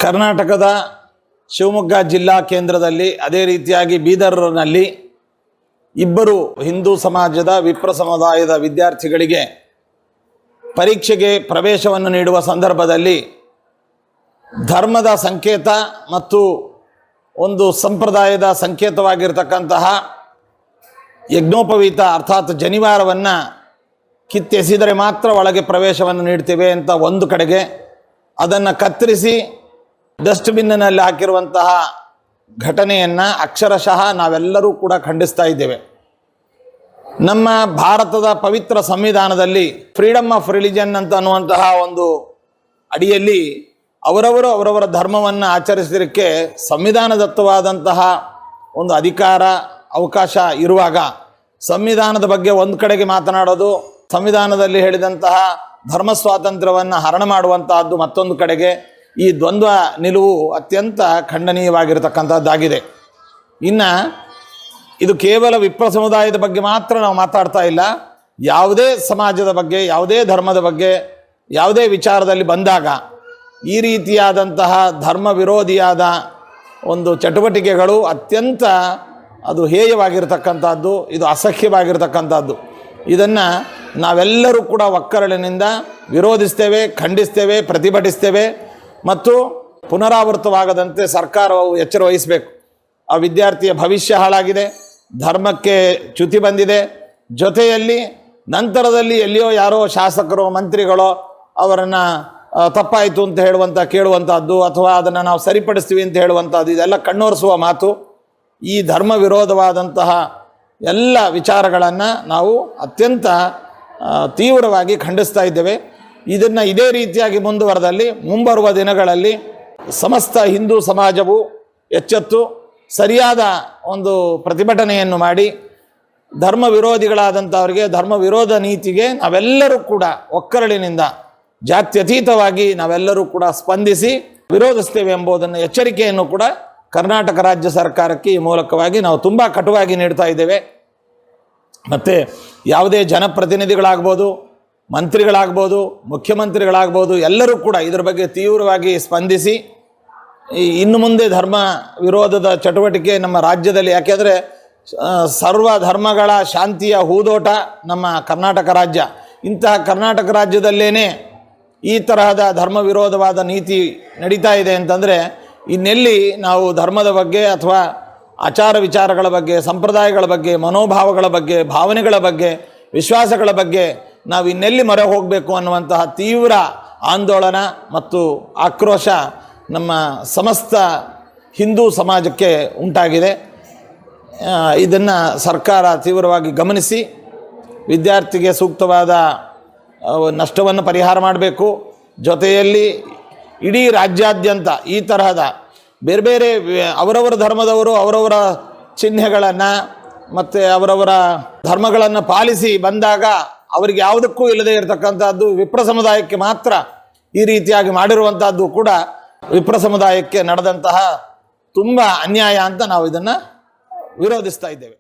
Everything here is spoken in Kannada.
ಕರ್ನಾಟಕದ ಶಿವಮೊಗ್ಗ ಜಿಲ್ಲಾ ಕೇಂದ್ರದಲ್ಲಿ ಅದೇ ರೀತಿಯಾಗಿ ಬೀದರ್ನಲ್ಲಿ ಇಬ್ಬರು ಹಿಂದೂ ಸಮಾಜದ ವಿಪ್ರ ಸಮುದಾಯದ ವಿದ್ಯಾರ್ಥಿಗಳಿಗೆ ಪರೀಕ್ಷೆಗೆ ಪ್ರವೇಶವನ್ನು ನೀಡುವ ಸಂದರ್ಭದಲ್ಲಿ ಧರ್ಮದ ಸಂಕೇತ ಮತ್ತು ಒಂದು ಸಂಪ್ರದಾಯದ ಸಂಕೇತವಾಗಿರತಕ್ಕಂತಹ ಯಜ್ಞೋಪವೀತ ಅರ್ಥಾತ್ ಜನಿವಾರವನ್ನು ಕಿತ್ತೆಸೆದರೆ ಮಾತ್ರ ಒಳಗೆ ಪ್ರವೇಶವನ್ನು ನೀಡ್ತೇವೆ ಅಂತ ಒಂದು ಕಡೆಗೆ, ಅದನ್ನು ಕತ್ತರಿಸಿ ಡಸ್ಟ್ಬಿನ್ನಲ್ಲಿ ಹಾಕಿರುವಂತಹ ಘಟನೆಯನ್ನು ಅಕ್ಷರಶಃ ನಾವೆಲ್ಲರೂ ಕೂಡ ಖಂಡಿಸ್ತಾ ಇದ್ದೇವೆ. ನಮ್ಮ ಭಾರತದ ಪವಿತ್ರ ಸಂವಿಧಾನದಲ್ಲಿ ಫ್ರೀಡಮ್ ಆಫ್ ರಿಲಿಜನ್ ಅಂತ ಅನ್ನುವಂತಹ ಒಂದು ಅಡಿಯಲ್ಲಿ ಅವರವರ ಧರ್ಮವನ್ನು ಆಚರಿಸಲಿಕ್ಕೆ ಸಂವಿಧಾನದತ್ತವಾದಂತಹ ಒಂದು ಅಧಿಕಾರ ಅವಕಾಶ ಇರುವಾಗ ಸಂವಿಧಾನದ ಬಗ್ಗೆ ಒಂದು ಕಡೆಗೆ ಮಾತನಾಡೋದು, ಸಂವಿಧಾನದಲ್ಲಿ ಹೇಳಿದಂತಹ ಧರ್ಮ ಸ್ವಾತಂತ್ರ್ಯವನ್ನು ಹರಣ ಮಾಡುವಂತಹದ್ದು ಮತ್ತೊಂದು ಕಡೆಗೆ, ಈ ದ್ವಂದ್ವ ನಿಲುವು ಅತ್ಯಂತ ಖಂಡನೀಯವಾಗಿರತಕ್ಕಂಥದ್ದಾಗಿದೆ. ಇನ್ನು ಇದು ಕೇವಲ ವಿಪ್ರ ಸಮುದಾಯದ ಬಗ್ಗೆ ಮಾತ್ರ ನಾವು ಮಾತಾಡ್ತಾ ಇಲ್ಲ, ಯಾವುದೇ ಸಮಾಜದ ಬಗ್ಗೆ, ಯಾವುದೇ ಧರ್ಮದ ಬಗ್ಗೆ, ಯಾವುದೇ ವಿಚಾರದಲ್ಲಿ ಬಂದಾಗ ಈ ರೀತಿಯಾದಂತಹ ಧರ್ಮ ವಿರೋಧಿಯಾದ ಒಂದು ಚಟುವಟಿಕೆಗಳು ಅತ್ಯಂತ ಅದು ಹೇಯವಾಗಿರ್ತಕ್ಕಂಥದ್ದು, ಇದು ಅಸಹ್ಯವಾಗಿರ್ತಕ್ಕಂಥದ್ದು. ಇದನ್ನು ನಾವೆಲ್ಲರೂ ಕೂಡ ಒಕ್ಕರಳಿನಿಂದ ವಿರೋಧಿಸ್ತೇವೆ, ಖಂಡಿಸ್ತೇವೆ, ಪ್ರತಿಭಟಿಸ್ತೇವೆ ಮತ್ತು ಪುನರಾವರ್ತವಾಗದಂತೆ ಸರ್ಕಾರವು ಎಚ್ಚರ ವಹಿಸಬೇಕು. ಆ ವಿದ್ಯಾರ್ಥಿಯ ಭವಿಷ್ಯ ಹಾಳಾಗಿದೆ, ಧರ್ಮಕ್ಕೆ ಚ್ಯುತಿ ಬಂದಿದೆ, ಜೊತೆಯಲ್ಲಿ ನಂತರದಲ್ಲಿ ಎಲ್ಲಿಯೋ ಯಾರೋ ಶಾಸಕರು ಮಂತ್ರಿಗಳೋ ಅವರನ್ನು ತಪ್ಪಾಯಿತು ಅಂತ ಕೇಳುವಂಥದ್ದು ಅಥವಾ ಅದನ್ನು ನಾವು ಸರಿಪಡಿಸ್ತೀವಿ ಅಂತ ಹೇಳುವಂಥದ್ದು, ಇದೆಲ್ಲ ಕಣ್ಣೋರಿಸುವ ಮಾತು. ಈ ಧರ್ಮ ವಿರೋಧವಾದಂತಹ ಎಲ್ಲ ವಿಚಾರಗಳನ್ನು ನಾವು ಅತ್ಯಂತ ತೀವ್ರವಾಗಿ ಖಂಡಿಸ್ತಾ ಇದ್ದೇವೆ. ಇದನ್ನು ಇದೇ ರೀತಿಯಾಗಿ ಮುಂದುವರೆದಲ್ಲಿ ಮುಂಬರುವ ದಿನಗಳಲ್ಲಿ ಸಮಸ್ತ ಹಿಂದೂ ಸಮಾಜವು ಎಚ್ಚೆತ್ತು ಸರಿಯಾದ ಒಂದು ಪ್ರತಿಭಟನೆಯನ್ನು ಮಾಡಿ ಧರ್ಮ ವಿರೋಧಿಗಳಾದಂಥವರಿಗೆ, ಧರ್ಮ ವಿರೋಧ ನೀತಿಗೆ ನಾವೆಲ್ಲರೂ ಕೂಡ ಒಕ್ಕರಳಿನಿಂದ ಜಾತ್ಯತೀತವಾಗಿ ನಾವೆಲ್ಲರೂ ಕೂಡ ಸ್ಪಂದಿಸಿ ವಿರೋಧಿಸ್ತೇವೆ ಎಂಬುದನ್ನು ಎಚ್ಚರಿಕೆಯನ್ನು ಕೂಡ ಕರ್ನಾಟಕ ರಾಜ್ಯ ಸರ್ಕಾರಕ್ಕೆ ಈ ಮೂಲಕವಾಗಿ ನಾವು ತುಂಬ ಕಟುವಾಗಿ ನೀಡ್ತಾ ಇದ್ದೇವೆ. ಮತ್ತು ಯಾವುದೇ ಜನಪ್ರತಿನಿಧಿಗಳಾಗ್ಬೋದು, ಮಂತ್ರಿಗಳಾಗ್ಬೋದು, ಮುಖ್ಯಮಂತ್ರಿಗಳಾಗ್ಬೋದು, ಎಲ್ಲರೂ ಕೂಡ ಇದರ ಬಗ್ಗೆ ತೀವ್ರವಾಗಿ ಸ್ಪಂದಿಸಿ ಇನ್ನು ಮುಂದೆ ಧರ್ಮ ವಿರೋಧದ ಚಟುವಟಿಕೆ ನಮ್ಮ ರಾಜ್ಯದಲ್ಲಿ, ಯಾಕೆಂದರೆ ಸರ್ವ ಧರ್ಮಗಳ ಶಾಂತಿಯ ಹೂದೋಟ ನಮ್ಮ ಕರ್ನಾಟಕ ರಾಜ್ಯ. ಇಂತಹ ಕರ್ನಾಟಕ ರಾಜ್ಯದಲ್ಲೇ ಈ ತರಹದ ಧರ್ಮ ವಿರೋಧವಾದ ನೀತಿ ನಡೀತಾ ಇದೆ ಅಂತಂದರೆ ಇನ್ನೆಲ್ಲಿ ನಾವು ಧರ್ಮದ ಬಗ್ಗೆ ಅಥವಾ ಆಚಾರ ವಿಚಾರಗಳ ಬಗ್ಗೆ, ಸಂಪ್ರದಾಯಗಳ ಬಗ್ಗೆ, ಮನೋಭಾವಗಳ ಬಗ್ಗೆ, ಭಾವನೆಗಳ ಬಗ್ಗೆ, ವಿಶ್ವಾಸಗಳ ಬಗ್ಗೆ ನಾವು ಇನ್ನೆಲ್ಲಿ ಮೊರೆ ಹೋಗಬೇಕು ಅನ್ನುವಂತಹ ತೀವ್ರ ಆಂದೋಲನ ಮತ್ತು ಆಕ್ರೋಶ ನಮ್ಮ ಸಮಸ್ತ ಹಿಂದೂ ಸಮಾಜಕ್ಕೆ ಉಂಟಾಗಿದೆ. ಇದನ್ನು ಸರ್ಕಾರ ತೀವ್ರವಾಗಿ ಗಮನಿಸಿ ವಿದ್ಯಾರ್ಥಿಗೆ ಸೂಕ್ತವಾದ ನಷ್ಟವನ್ನು ಪರಿಹಾರ ಮಾಡಬೇಕು. ಜೊತೆಯಲ್ಲಿ ಇಡೀ ರಾಜ್ಯಾದ್ಯಂತ ಈ ತರಹದ ಬೇರೆ ಬೇರೆ ಅವರವರ ಧರ್ಮದವರು ಅವರವರ ಚಿಹ್ನೆಗಳನ್ನು ಮತ್ತು ಅವರವರ ಧರ್ಮಗಳನ್ನು ಪಾಲಿಸಿ ಬಂದಾಗ ಅವರಿಗೆ ಯಾವುದಕ್ಕೂ ಇಲ್ಲದೆ ಇರತಕ್ಕಂಥದ್ದು ವಿಪ್ರ ಸಮುದಾಯಕ್ಕೆ ಮಾತ್ರ ಈ ರೀತಿಯಾಗಿ ಮಾಡಿರುವಂಥದ್ದು ಕೂಡ ವಿಪ್ರ ಸಮುದಾಯಕ್ಕೆ ನಡೆದಂತಹ ತುಂಬ ಅನ್ಯಾಯ ಅಂತ ನಾವು ಇದನ್ನು ವಿರೋಧಿಸ್ತಾ ಇದ್ದೇವೆ.